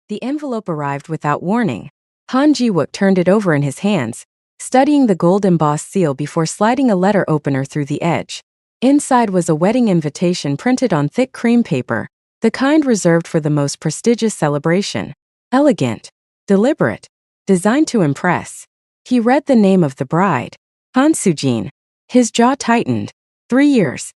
The envelope arrived without warning. Han Ji-wook turned it over in his hands, studying the gold-embossed seal before sliding a letter opener through the edge. Inside was a wedding invitation printed on thick cream paper, the kind reserved for the most prestigious celebration. Elegant, deliberate, designed to impress. He read the name of the bride, Han Soo-jin. His jaw tightened. 3 years.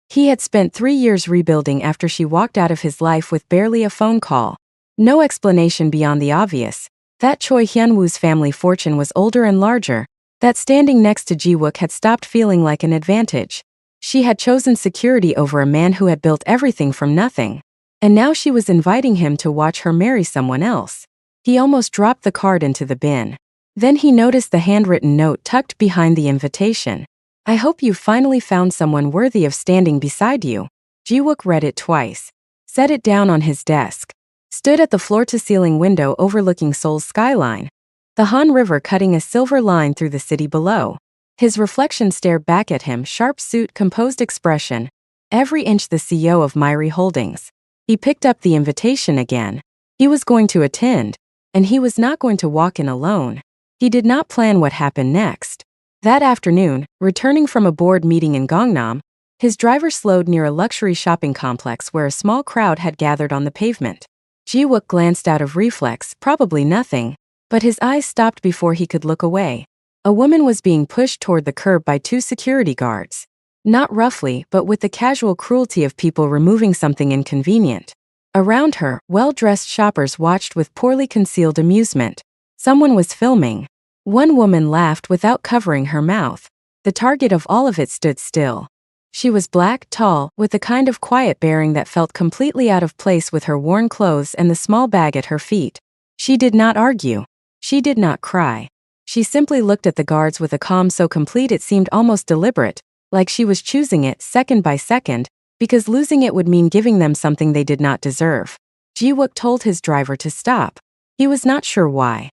He had spent 3 years rebuilding after she walked out of his life with barely a phone call. No explanation beyond the obvious. That Choi Hyun-woo's family fortune was older and larger, that standing next to Ji-wook had stopped feeling like an advantage. She had chosen security over a man who had built everything from nothing. And now she was inviting him to watch her marry someone else. He almost dropped the card into the bin. Then he noticed the handwritten note tucked behind the invitation. I hope you finally found someone worthy of standing beside you. Ji-wook read it twice, set it down on his desk, stood at the floor-to-ceiling window overlooking Seoul's skyline, the Han River cutting a silver line through the city below. His reflection stared back at him, sharp suit, composed expression, every inch the CEO of Myri Holdings. He picked up the invitation again. He was going to attend, and he was not going to walk in alone. He did not plan what happened next. That afternoon, returning from a board meeting in Gangnam, his driver slowed near a luxury shopping complex where a small crowd had gathered on the pavement. Ji-wook glanced out of reflex, probably nothing, but his eyes stopped before he could look away. A woman was being pushed toward the curb by 2 security guards. Not roughly, but with the casual cruelty of people removing something inconvenient. Around her, well-dressed shoppers watched with poorly concealed amusement. Someone was filming. One woman laughed without covering her mouth. The target of all of it stood still. She was black, tall, with the kind of quiet bearing that felt completely out of place with her worn clothes and the small bag at her feet. She did not argue. She did not cry. She simply looked at the guards with a calm so complete it seemed almost deliberate, like she was choosing it second by second, because losing it would mean giving them something they did not deserve. Ji-wook told his driver to stop. He was not sure why.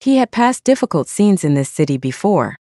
He had passed difficult scenes in this city before.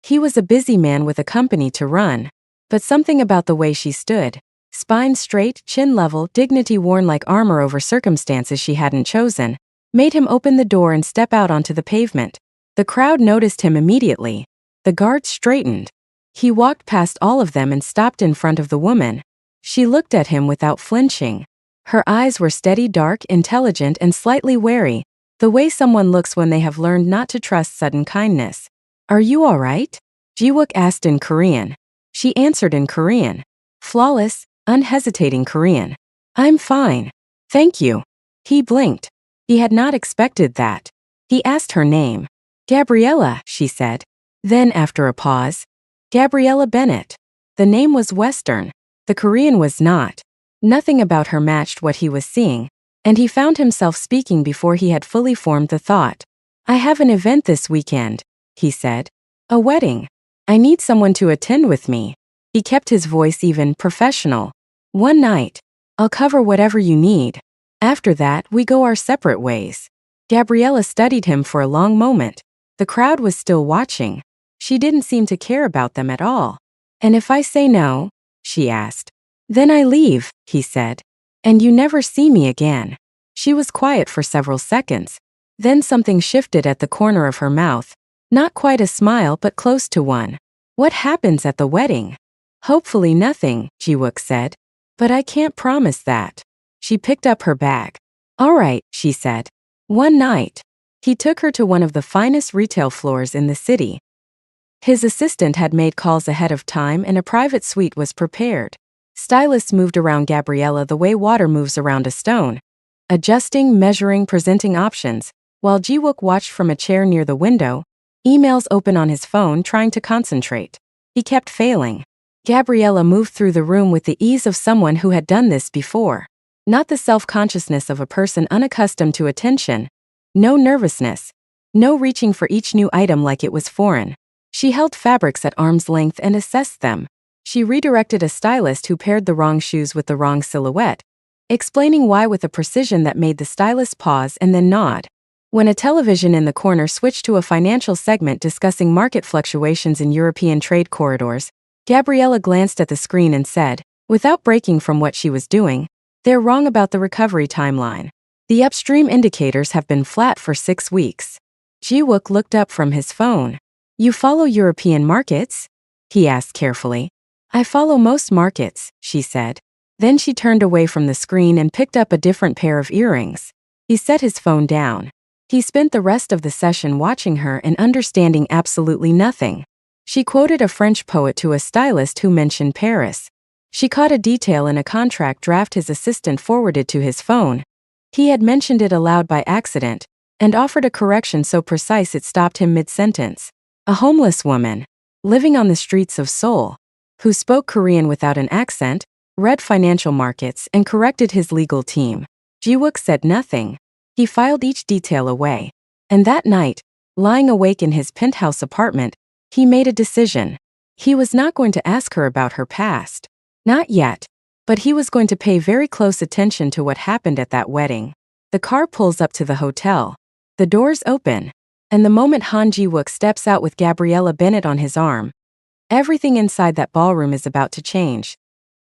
He was a busy man with a company to run. But something about the way she stood, spine straight, chin level, dignity worn like armor over circumstances she hadn't chosen, made him open the door and step out onto the pavement. The crowd noticed him immediately. The guards straightened. He walked past all of them and stopped in front of the woman. She looked at him without flinching. Her eyes were steady, dark, intelligent, and slightly wary, the way someone looks when they have learned not to trust sudden kindness. Are you all right? Ji-wook asked in Korean. She answered in Korean. Flawless, unhesitating Korean. I'm fine. Thank you. He blinked. He had not expected that. He asked her name. Gabriella, she said. Then after a pause, Gabriella Bennett. The name was Western. The Korean was not. Nothing about her matched what he was seeing, and he found himself speaking before he had fully formed the thought. I have an event this weekend, he said. A wedding. I need someone to attend with me. He kept his voice even, professional. One night. I'll cover whatever you need. After that, we go our separate ways. Gabriella studied him for a long moment. The crowd was still watching. She didn't seem to care about them at all. And if I say no? She asked. Then I leave, he said. And you never see me again. She was quiet for several seconds. Then something shifted at the corner of her mouth. Not quite a smile but close to one. What happens at the wedding? Hopefully nothing, Ji-wook said. But I can't promise that. She picked up her bag. All right, she said. One night. He took her to one of the finest retail floors in the city. His assistant had made calls ahead of time and a private suite was prepared. Stylists moved around Gabriella the way water moves around a stone, adjusting, measuring, presenting options, while Ji-wook watched from a chair near the window, emails open on his phone trying to concentrate. He kept failing. Gabriella moved through the room with the ease of someone who had done this before. Not the self-consciousness of a person unaccustomed to attention. No nervousness. No reaching for each new item like it was foreign. She held fabrics at arm's length and assessed them. She redirected a stylist who paired the wrong shoes with the wrong silhouette, explaining why with a precision that made the stylist pause and then nod. When a television in the corner switched to a financial segment discussing market fluctuations in European trade corridors, Gabriella glanced at the screen and said, without breaking from what she was doing, they're wrong about the recovery timeline. The upstream indicators have been flat for 6 weeks. Ji-wook looked up from his phone. You follow European markets? He asked carefully. I follow most markets, she said. Then she turned away from the screen and picked up a different pair of earrings. He set his phone down. He spent the rest of the session watching her and understanding absolutely nothing. She quoted a French poet to a stylist who mentioned Paris. She caught a detail in a contract draft his assistant forwarded to his phone. He had mentioned it aloud by accident, and offered a correction so precise it stopped him mid-sentence. A homeless woman, living on the streets of Seoul, who spoke Korean without an accent, read financial markets and corrected his legal team. Ji-wook said nothing. He filed each detail away. And that night, lying awake in his penthouse apartment, he made a decision. He was not going to ask her about her past. Not yet. But he was going to pay very close attention to what happened at that wedding. The car pulls up to the hotel. The doors open. And the moment Han Ji-wook steps out with Gabriella Bennett on his arm, everything inside that ballroom is about to change.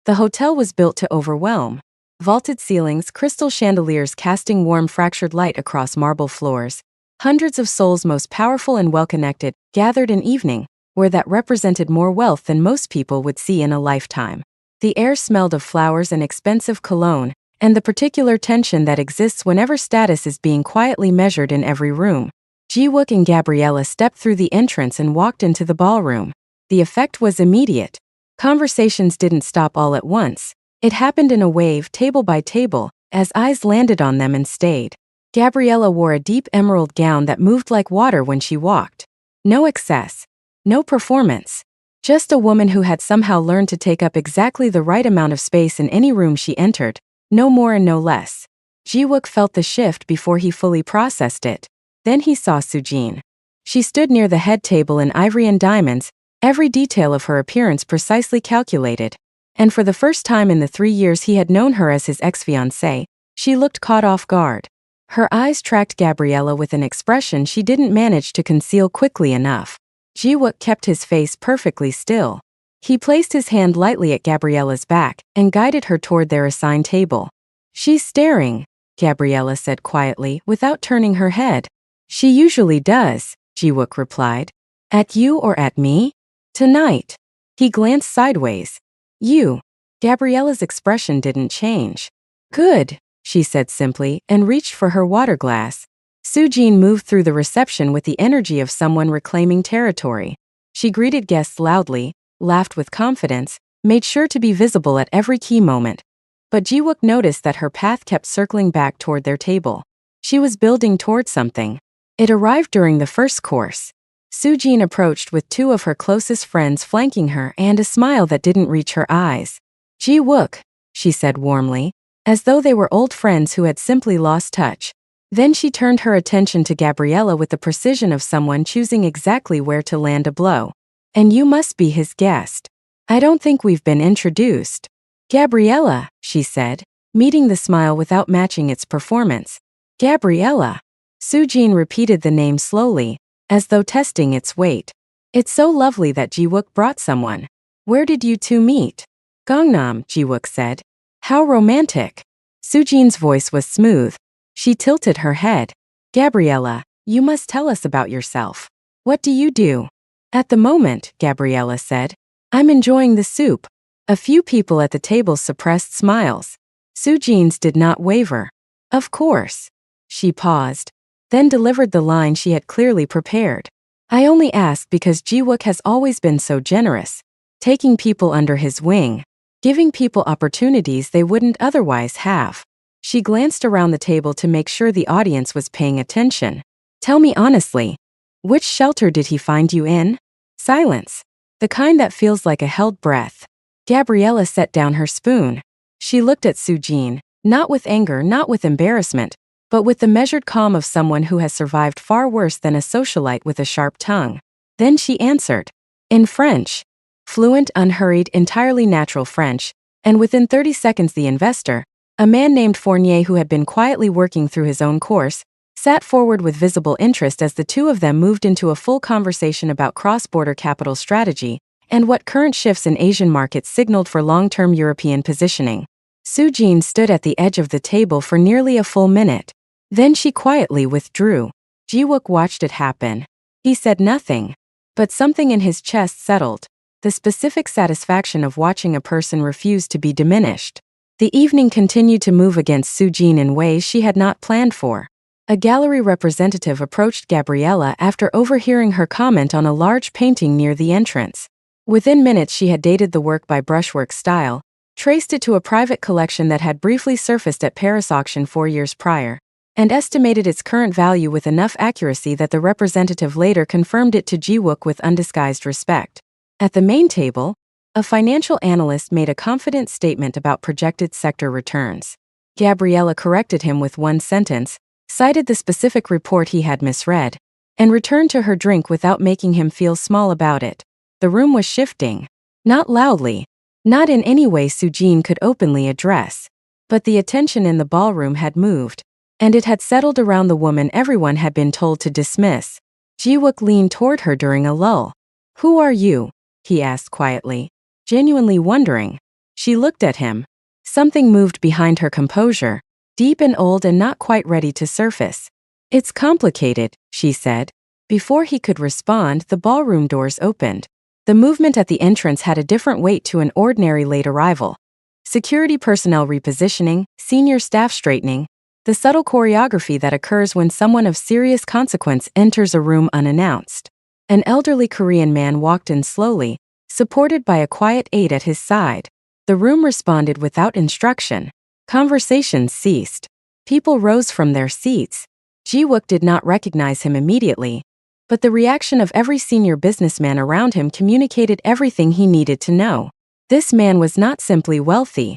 The hotel was built to overwhelm. Vaulted ceilings, crystal chandeliers casting warm fractured light across marble floors. Hundreds of souls most powerful and well-connected gathered an evening where that represented more wealth than most people would see in a lifetime. The air smelled of flowers and expensive cologne, and the particular tension that exists whenever status is being quietly measured in every room. Ji-wook and Gabriella stepped through the entrance and walked into the ballroom. The effect was immediate. Conversations didn't stop all at once. It happened in a wave, table by table, as eyes landed on them and stayed. Gabriella wore a deep emerald gown that moved like water when she walked. No excess. No performance. Just a woman who had somehow learned to take up exactly the right amount of space in any room she entered, no more and no less. Ji-wook felt the shift before he fully processed it. Then he saw Soo-jin. She stood near the head table in ivory and diamonds, every detail of her appearance precisely calculated. And for the first time in the 3 years he had known her as his ex-fiancée, she looked caught off guard. Her eyes tracked Gabriella with an expression she didn't manage to conceal quickly enough. Ji-wook kept his face perfectly still. He placed his hand lightly at Gabriella's back and guided her toward their assigned table. She's staring, Gabriella said quietly without turning her head. She usually does, Ji-wook replied. At you or at me? Tonight. He glanced sideways. You. Gabriella's expression didn't change. Good, she said simply and reached for her water glass. Soo-jin moved through the reception with the energy of someone reclaiming territory. She greeted guests loudly, laughed with confidence, made sure to be visible at every key moment. But Ji-wook noticed that her path kept circling back toward their table. She was building toward something. It arrived during the first course. Soo-jin approached with 2 of her closest friends flanking her and a smile that didn't reach her eyes. Ji-wook, she said warmly, as though they were old friends who had simply lost touch. Then she turned her attention to Gabriella with the precision of someone choosing exactly where to land a blow. And you must be his guest. I don't think we've been introduced. Gabriella, she said, meeting the smile without matching its performance. Gabriella. Soo-jin repeated the name slowly, as though testing its weight. It's so lovely that Ji-wook brought someone. Where did you 2 meet? Gangnam, Ji-wook said. How romantic. Soo-jin's voice was smooth. She tilted her head. Gabriella, you must tell us about yourself. What do you do? At the moment, Gabriella said, I'm enjoying the soup. A few people at the table suppressed smiles. Soo-jin's did not waver. Of course. She paused, then delivered the line she had clearly prepared. I only ask because Ji-wook has always been so generous, taking people under his wing, giving people opportunities they wouldn't otherwise have. She glanced around the table to make sure the audience was paying attention. Tell me honestly, which shelter did he find you in? Silence. The kind that feels like a held breath. Gabriella set down her spoon. She looked at Soo-jin, not with anger, not with embarrassment, but with the measured calm of someone who has survived far worse than a socialite with a sharp tongue. Then she answered. In French. Fluent, unhurried, entirely natural French, and within 30 seconds the investor, a man named Fournier who had been quietly working through his own course, sat forward with visible interest as the 2 of them moved into a full conversation about cross-border capital strategy and what current shifts in Asian markets signaled for long-term European positioning. Sujin stood at the edge of the table for nearly a full minute. Then she quietly withdrew. Jiwook watched it happen. He said nothing. But something in his chest settled. The specific satisfaction of watching a person refuse to be diminished. The evening continued to move against Sujin in ways she had not planned for. A gallery representative approached Gabriella after overhearing her comment on a large painting near the entrance. Within minutes she had dated the work by brushwork style, traced it to a private collection that had briefly surfaced at Paris auction 4 years prior, and estimated its current value with enough accuracy that the representative later confirmed it to Jiwook with undisguised respect. At the main table, a financial analyst made a confident statement about projected sector returns. Gabriella corrected him with one sentence, cited the specific report he had misread, and returned to her drink without making him feel small about it. The room was shifting. Not loudly. Not in any way Sujin could openly address. But the attention in the ballroom had moved, and it had settled around the woman everyone had been told to dismiss. Jiwook leaned toward her during a lull. "Who are you?" he asked quietly, genuinely wondering. She looked at him. Something moved behind her composure, deep and old and not quite ready to surface. "It's complicated," she said. Before he could respond, the ballroom doors opened. The movement at the entrance had a different weight to an ordinary late arrival. Security personnel repositioning, senior staff straightening, the subtle choreography that occurs when someone of serious consequence enters a room unannounced. An elderly Korean man walked in slowly, supported by a quiet aide at his side. The room responded without instruction. Conversations ceased. People rose from their seats. Jiwook did not recognize him immediately, but the reaction of every senior businessman around him communicated everything he needed to know. This man was not simply wealthy.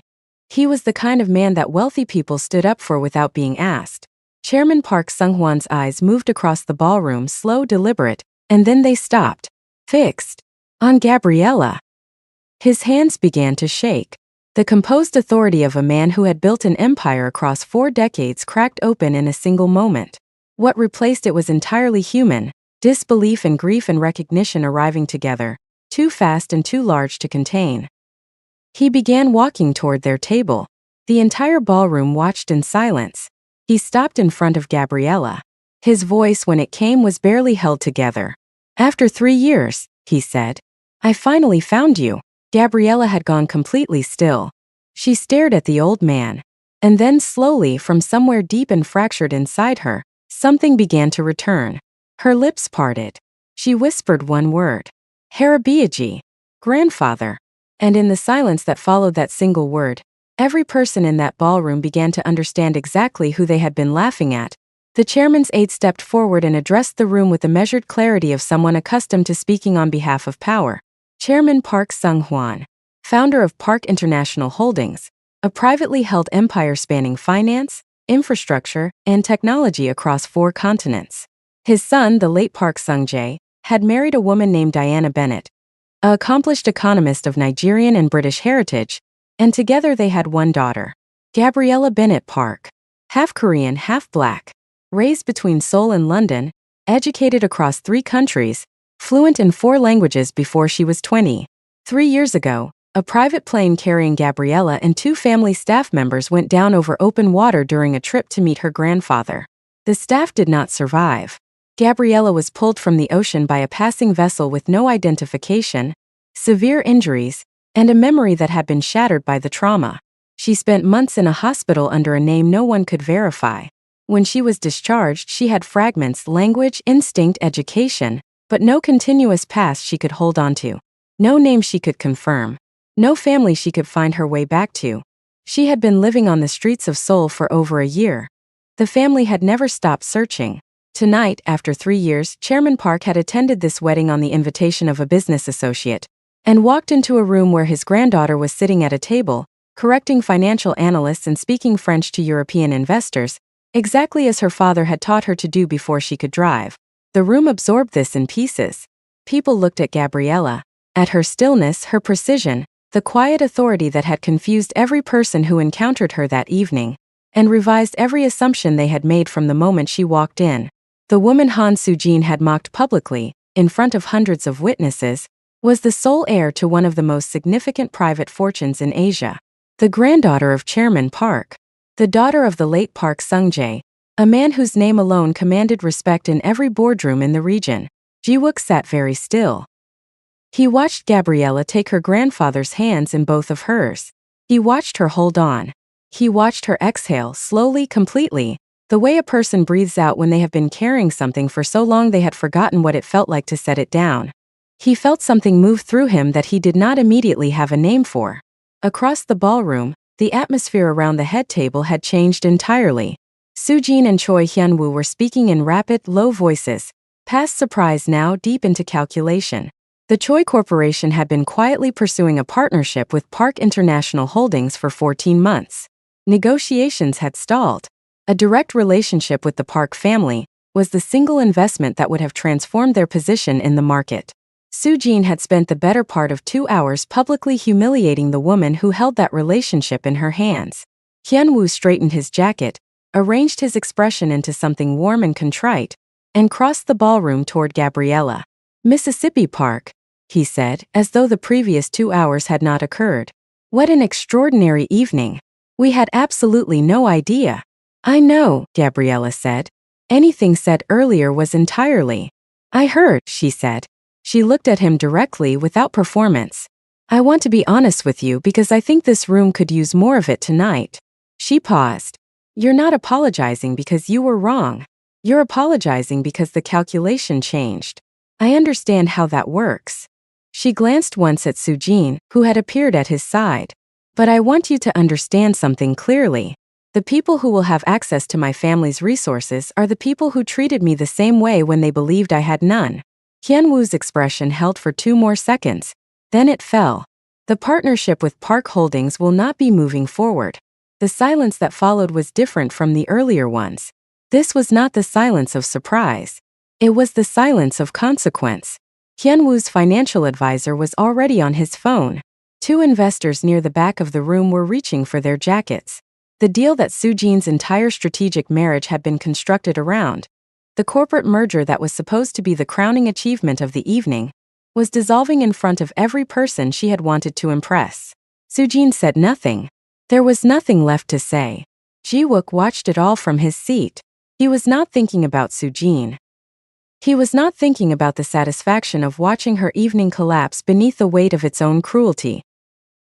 He was the kind of man that wealthy people stood up for without being asked. Chairman Park Sung-hwan's eyes moved across the ballroom, slow, deliberate, and then they stopped, fixed on Gabriella. His hands began to shake. The composed authority of a man who had built an empire across 4 decades cracked open in a single moment. What replaced it was entirely human. Disbelief and grief and recognition arriving together, too fast and too large to contain. He began walking toward their table. The entire ballroom watched in silence. He stopped in front of Gabriella. His voice, when it came, was barely held together. "After 3 years," he said, "I finally found you." Gabriella had gone completely still. She stared at the old man. And then slowly, from somewhere deep and fractured inside her, something began to return. Her lips parted. She whispered one word. "Harabiaji, grandfather." And in the silence that followed that single word, every person in that ballroom began to understand exactly who they had been laughing at. The chairman's aide stepped forward and addressed the room with the measured clarity of someone accustomed to speaking on behalf of power. Chairman Park Sung-hwan, founder of Park International Holdings, a privately held empire spanning finance, infrastructure, and technology across 4 continents. His son, the late Park Sung-jae, had married a woman named Diana Bennett, an accomplished economist of Nigerian and British heritage, and together they had one daughter, Gabriella Bennett Park. Half Korean, half black, raised between Seoul and London, educated across 3 countries, fluent in 4 languages before she was 20. 3 years ago, a private plane carrying Gabriella and 2 family staff members went down over open water during a trip to meet her grandfather. The staff did not survive. Gabriella was pulled from the ocean by a passing vessel with no identification, severe injuries, and a memory that had been shattered by the trauma. She spent months in a hospital under a name no one could verify. When she was discharged, she had fragments, language, instinct, education, but no continuous past she could hold on to. No name she could confirm. No family she could find her way back to. She had been living on the streets of Seoul for over a year. The family had never stopped searching. Tonight, after 3 years, Chairman Park had attended this wedding on the invitation of a business associate, and walked into a room where his granddaughter was sitting at a table, correcting financial analysts and speaking French to European investors, exactly as her father had taught her to do before she could drive. The room absorbed this in pieces. People looked at Gabriella, at her stillness, her precision, the quiet authority that had confused every person who encountered her that evening, and revised every assumption they had made from the moment she walked in. The woman Han Soo-jin had mocked publicly, in front of hundreds of witnesses, was the sole heir to one of the most significant private fortunes in Asia. the granddaughter of Chairman Park, the daughter of the late Park Sung-jae, a man whose name alone commanded respect in every boardroom in the region. Ji-wook sat very still. He watched Gabriella take her grandfather's hands in both of hers. He watched her hold on. He watched her exhale slowly, completely, the way a person breathes out when they have been carrying something for so long they had forgotten what it felt like to set it down. He felt something move through him that he did not immediately have a name for. Across the ballroom, the atmosphere around the head table had changed entirely. Soo-jin and Choi Hyun-woo were speaking in rapid, low voices, past surprise now deep into calculation. The Choi Corporation had been quietly pursuing a partnership with Park International Holdings for 14 months. Negotiations had stalled. A direct relationship with the Park family was the single investment that would have transformed their position in the market. Soo-jin had spent the better part of 2 hours publicly humiliating the woman who held that relationship in her hands. Hyun-woo straightened his jacket, arranged his expression into something warm and contrite, and crossed the ballroom toward Gabriella. Mississippi Park, he said, as though the previous 2 hours had not occurred. What an extraordinary evening. We had absolutely no idea. I know, Gabriella said. Anything said earlier was entirely. I heard, she said. She looked at him directly without performance. I want to be honest with you because I think this room could use more of it tonight. She paused. You're not apologizing because you were wrong. You're apologizing because the calculation changed. I understand how that works. She glanced once at Soo-jin, who had appeared at his side. But I want you to understand something clearly. The people who will have access to my family's resources are the people who treated me the same way when they believed I had none. Hyun-woo's expression held for 2 more seconds. Then it fell. The partnership with Park Holdings will not be moving forward. The silence that followed was different from the earlier ones. This was not the silence of surprise. It was the silence of consequence. Hyun-woo's financial advisor was already on his phone. 2 investors near the back of the room were reaching for their jackets. The deal that Soo-jin's entire strategic marriage had been constructed around, the corporate merger that was supposed to be the crowning achievement of the evening, was dissolving in front of every person she had wanted to impress. Soo-jin said nothing. There was nothing left to say. Ji-wook watched it all from his seat. He was not thinking about Soo-jin. He was not thinking about the satisfaction of watching her evening collapse beneath the weight of its own cruelty.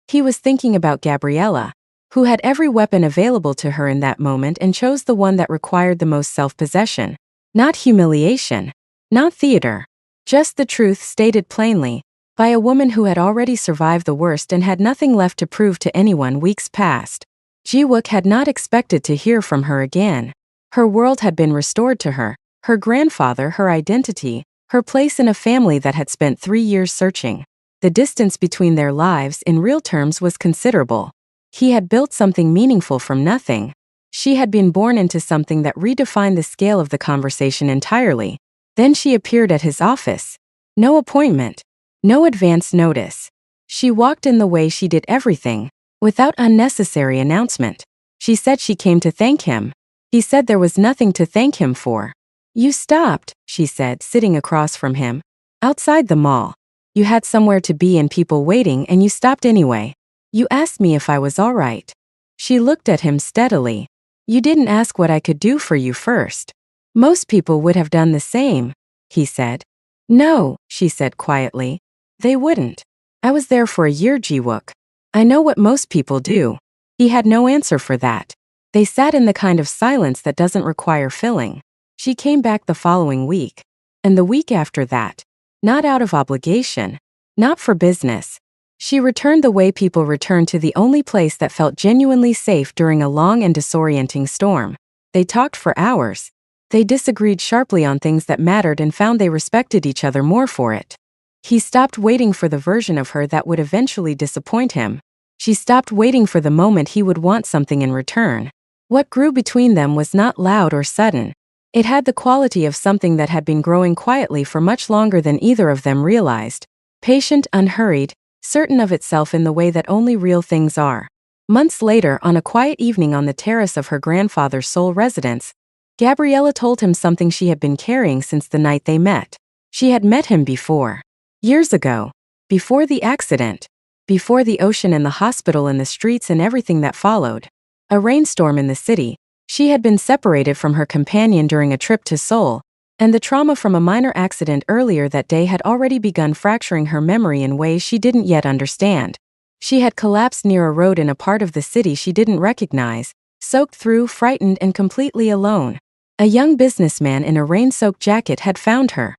He was thinking about Gabriella, who had every weapon available to her in that moment and chose the one that required the most self-possession. Not humiliation. Not theater. Just the truth stated plainly, by a woman who had already survived the worst and had nothing left to prove to anyone weeks past. Ji-wook had not expected to hear from her again. Her world had been restored to her, her grandfather, her identity, her place in a family that had spent 3 years searching. The distance between their lives in real terms was considerable. He had built something meaningful from nothing. She had been born into something that redefined the scale of the conversation entirely. Then she appeared at his office. No appointment. No advance notice. She walked in the way she did everything, without unnecessary announcement. She said she came to thank him. He said there was nothing to thank him for. You stopped, she said, sitting across from him. Outside the mall. You had somewhere to be and people waiting and you stopped anyway. You asked me if I was all right. She looked at him steadily. You didn't ask what I could do for you first. Most people would have done the same, he said. No, she said quietly. They wouldn't. I was there for a year, Ji-wook. I know what most people do. He had no answer for that. They sat in the kind of silence that doesn't require filling. She came back the following week. And the week after that. Not out of obligation. Not for business. She returned the way people return to the only place that felt genuinely safe during a long and disorienting storm. They talked for hours. They disagreed sharply on things that mattered and found they respected each other more for it. He stopped waiting for the version of her that would eventually disappoint him. She stopped waiting for the moment he would want something in return. What grew between them was not loud or sudden. It had the quality of something that had been growing quietly for much longer than either of them realized. Patient, unhurried, certain of itself in the way that only real things are. Months later, on a quiet evening on the terrace of her grandfather's sole residence, Gabriella told him something she had been carrying since the night they met. She had met him before. Years ago. Before the accident. before the ocean and the hospital and the streets and everything that followed. A rainstorm in the city. She had been separated from her companion during a trip to Seoul, and the trauma from a minor accident earlier that day had already begun fracturing her memory in ways she didn't yet understand. She had collapsed near a road in a part of the city she didn't recognize, soaked through, frightened and completely alone. A young businessman in a rain-soaked jacket had found her.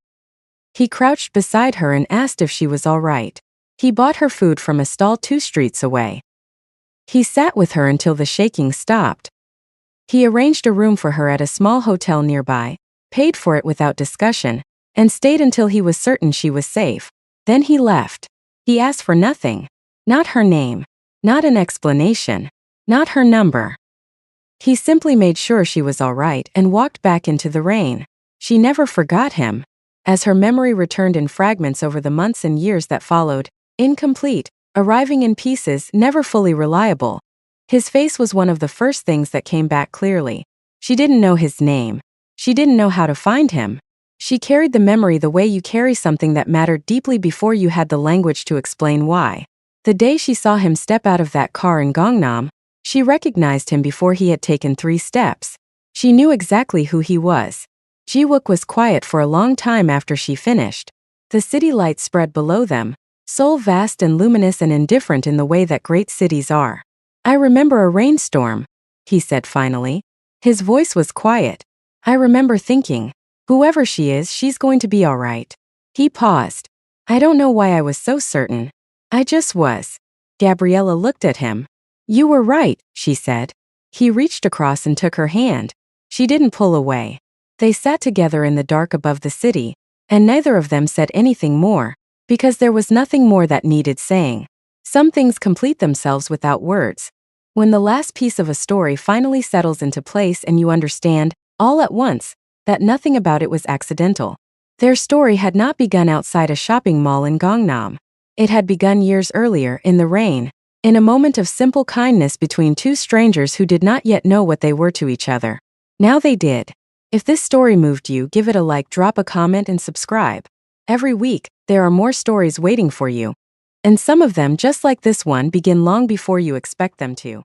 He crouched beside her and asked if she was all right. He bought her food from a stall 2 streets away. He sat with her until the shaking stopped. He arranged a room for her at a small hotel nearby, paid for it without discussion, and stayed until he was certain she was safe. Then he left. He asked for nothing. Not her name. Not an explanation. Not her number. He simply made sure she was all right and walked back into the rain. She never forgot him. As her memory returned in fragments over the months and years that followed, incomplete, arriving in pieces, never fully reliable. His face was one of the first things that came back clearly. She didn't know his name. She didn't know how to find him. She carried the memory the way you carry something that mattered deeply before you had the language to explain why. The day she saw him step out of that car in Gangnam, she recognized him before he had taken 3 steps. She knew exactly who he was. Ji-wook was quiet for a long time after she finished. The city lights spread below them, Seoul vast and luminous and indifferent in the way that great cities are. I remember a rainstorm, he said finally. His voice was quiet. I remember thinking, whoever she is, she's going to be all right. He paused. I don't know why I was so certain. I just was. Gabriella looked at him. You were right, she said. He reached across and took her hand. She didn't pull away. They sat together in the dark above the city, and neither of them said anything more, because there was nothing more that needed saying. Some things complete themselves without words. When the last piece of a story finally settles into place and you understand, all at once, that nothing about it was accidental. Their story had not begun outside a shopping mall in Gangnam. It had begun years earlier, in the rain, in a moment of simple kindness between 2 strangers who did not yet know what they were to each other. Now they did. If this story moved you, give it a like, drop a comment and subscribe. Every week, there are more stories waiting for you. And some of them, just like this one, begin long before you expect them to.